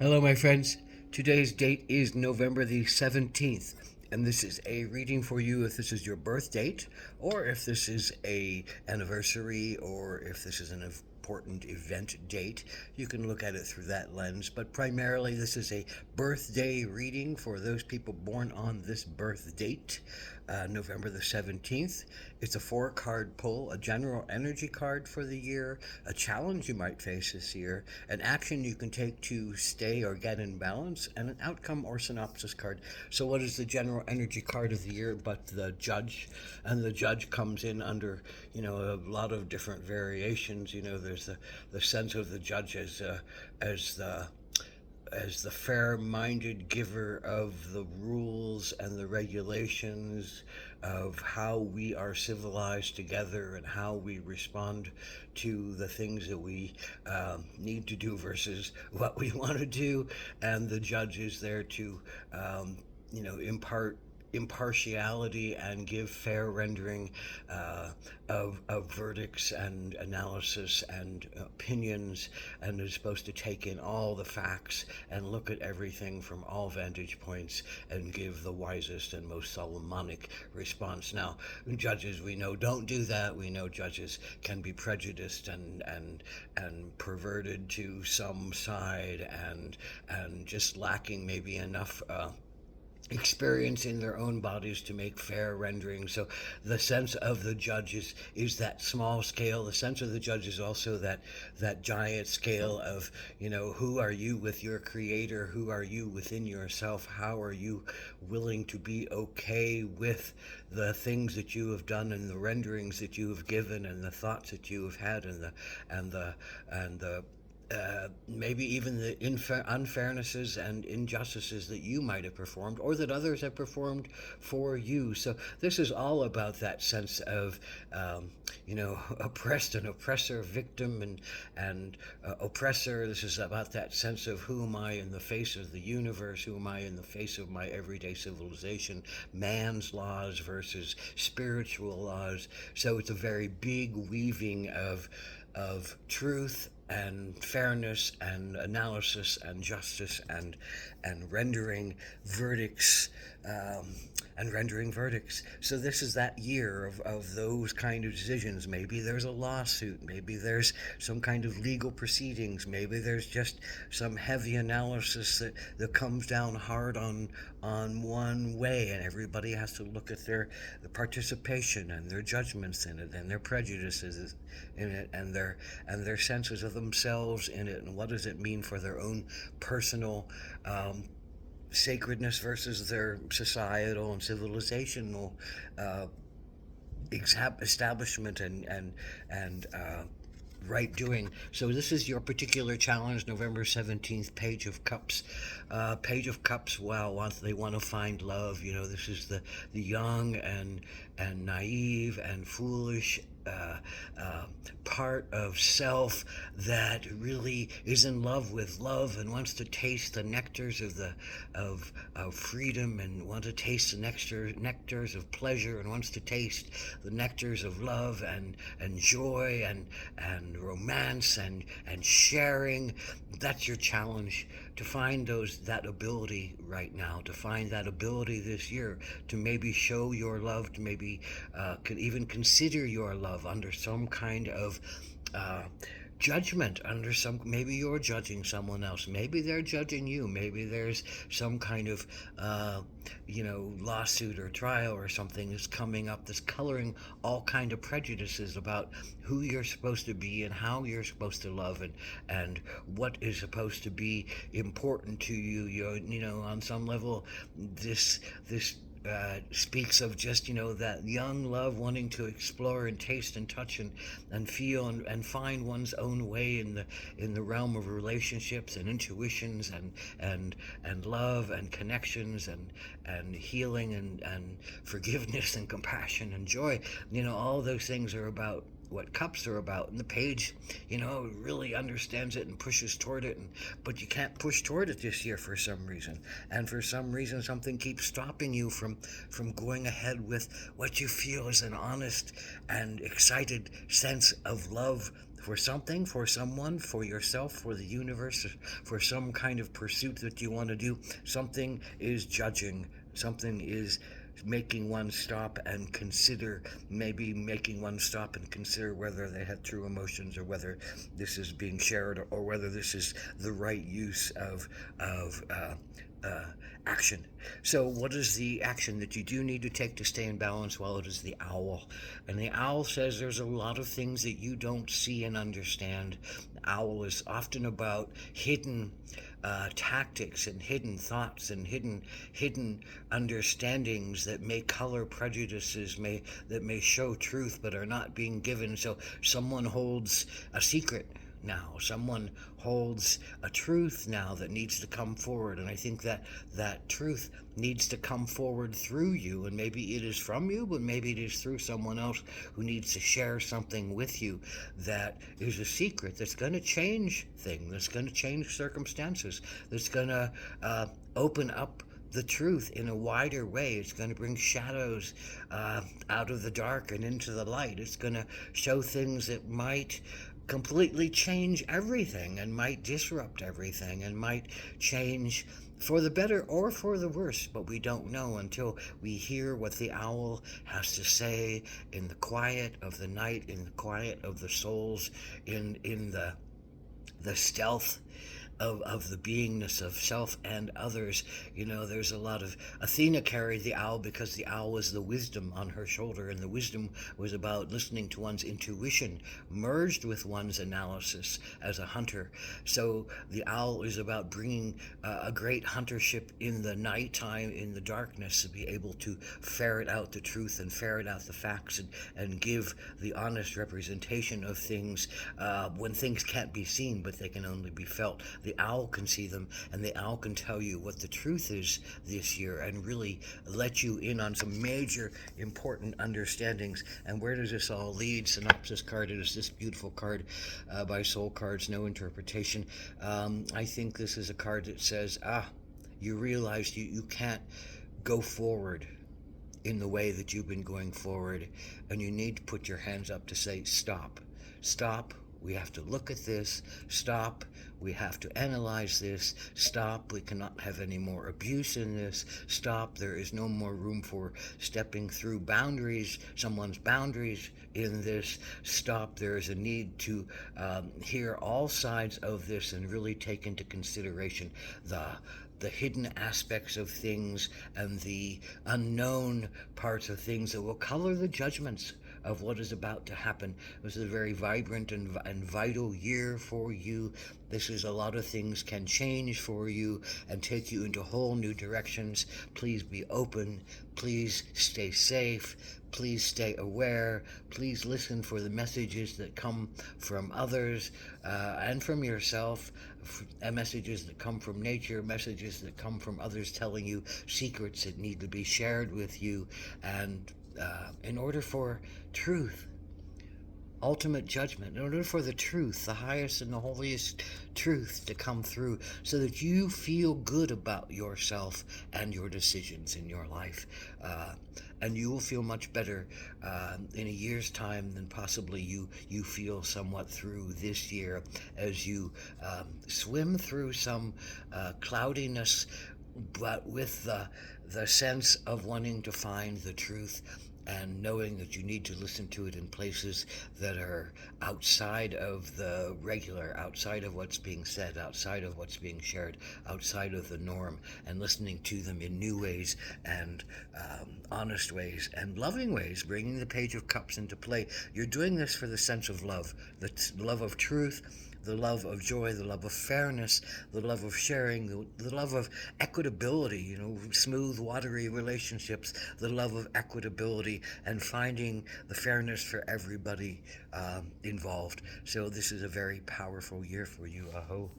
Hello, my friends. Today's date is November the 17th, and this is a reading for you if this is your birth date, or if this is a anniversary, or if this is an important event date. You can look at it through that lens, but primarily this is a birthday reading for those people born on this birth date, November the 17th. It's a 4 card pull, a general energy card for the year, a challenge you might face this year, an action you can take to stay or get in balance, and an outcome or synopsis card. So, what is the general energy card of the year but the judge? And the judge comes in under, a lot of different variations. There's the sense of the judge as the fair-minded giver of the rules and the regulations of how we are civilized together and how we respond to the things that we need to do versus what we want to do. And the judge is there to, impart impartiality and give fair rendering of verdicts and analysis and opinions, and is supposed to take in all the facts and look at everything from all vantage points and give the wisest and most Solomonic response. Now, judges, we know, don't do that. We know judges can be prejudiced and perverted to some side, and just lacking maybe enough experience in their own bodies to make fair rendering. So the sense of the judge is that small scale. The sense of the judge is also that giant scale of, who are you with your creator? Who are you within yourself? How are you willing to be okay with the things that you have done and the renderings that you have given and the thoughts that you have had and the maybe even the unfairnesses and injustices that you might have performed or that others have performed for you. So this is all about that sense of, oppressed and oppressor, victim and oppressor. This is about that sense of who am I in the face of the universe? Who am I in the face of my everyday civilization? Man's laws versus spiritual laws. So it's a very big weaving of truth and fairness and analysis and justice and rendering verdicts So this is that year of those kind of decisions. Maybe there's a lawsuit, maybe there's some kind of legal proceedings, maybe there's just some heavy analysis that comes down hard on one way, and everybody has to look at the participation and their judgments in it and their prejudices in it and their senses of themselves in it, and what does it mean for their own personal sacredness versus their societal and civilizational establishment and right doing. So this is your particular challenge, November 17th, Page of Cups. Page of Cups, wow, they want to find love. This is the young and naive and foolish part of self that really is in love with love and wants to taste the nectars of freedom, and want to taste the nectars of pleasure, and wants to taste the nectars of love and joy and romance and sharing. That's your challenge, to find that ability right now, to find that ability this year to maybe show your love, to maybe could even consider your love under some kind of judgment, maybe you're judging someone else, maybe they're judging you, maybe there's some kind of lawsuit or trial or something that's coming up that's coloring all kind of prejudices about who you're supposed to be and how you're supposed to love and what is supposed to be important to you. On some level, this speaks of just that young love, wanting to explore and taste and touch and feel and find one's own way in the realm of relationships and intuitions and love and connections and healing and forgiveness and compassion and joy. All those things are about what cups are about, and the page really understands it and pushes toward it, but you can't push toward it this year for some reason, and for some reason something keeps stopping you from going ahead with what you feel is an honest and excited sense of love for something, for someone, for yourself, for the universe, for some kind of pursuit that you want to do. Something is judging, something is making one stop and consider, maybe making one stop and consider whether they had true emotions, or whether this is being shared, or whether this is the right use of action. So what is the action that you do need to take to stay in balance? Well, it is the owl. And the owl says there's a lot of things that you don't see and understand. The owl is often about hidden tactics and hidden thoughts and hidden understandings that may color prejudices, that may show truth but are not being given. So someone holds a secret now, someone holds a truth now that needs to come forward, and I think that truth needs to come forward through you, and maybe it is from you, but maybe it is through someone else who needs to share something with you that is a secret that's going to change things, that's going to change circumstances, that's going to open up the truth in a wider way. It's going to bring shadows out of the dark and into the light. It's going to show things that might completely change everything, and might disrupt everything, and might change for the better or for the worse, but we don't know until we hear what the owl has to say in the quiet of the night, in the quiet of the souls, in the stealth of the beingness of self and others. You know, there's a lot of, Athena carried the owl because the owl was the wisdom on her shoulder, and the wisdom was about listening to one's intuition merged with one's analysis as a hunter. So the owl is about bringing a great huntership in the nighttime, in the darkness, to be able to ferret out the truth and ferret out the facts, and give the honest representation of things when things can't be seen, but they can only be felt. The owl can see them, and the owl can tell you what the truth is this year, and really let you in on some major important understandings. And where does this all lead? Synopsis card is this beautiful card by Soul Cards, No Interpretation. I think this is a card that says, you realize you can't go forward in the way that you've been going forward, and you need to put your hands up to say, stop. We have to look at this. Stop. We have to analyze this. Stop. We cannot have any more abuse in this. Stop. There is no more room for stepping through boundaries, someone's boundaries in this. Stop. There is a need to hear all sides of this and really take into consideration the hidden aspects of things and the unknown parts of things that will color the judgments of what is about to happen. This is a very vibrant and vital year for you. This is, a lot of things can change for you and take you into whole new directions. Please be open. Please stay safe. Please stay aware. Please listen for the messages that come from others and from yourself, messages that come from nature, messages that come from others telling you secrets that need to be shared with you. And in order for truth, ultimate judgment, in order for the truth, the highest and the holiest truth, to come through, so that you feel good about yourself and your decisions in your life, and you will feel much better in a year's time than possibly you feel somewhat through this year, as you swim through some cloudiness, but with the sense of wanting to find the truth, and knowing that you need to listen to it in places that are outside of the regular, outside of what's being said, outside of what's being shared, outside of the norm, and listening to them in new ways and honest ways and loving ways, bringing the Page of Cups into play. You're doing this for the sense of love, the love of truth, the love of joy, the love of fairness, the love of sharing, the love of equitability, smooth, watery relationships, the love of equitability, and finding the fairness for everybody involved. So this is a very powerful year for you, Aho.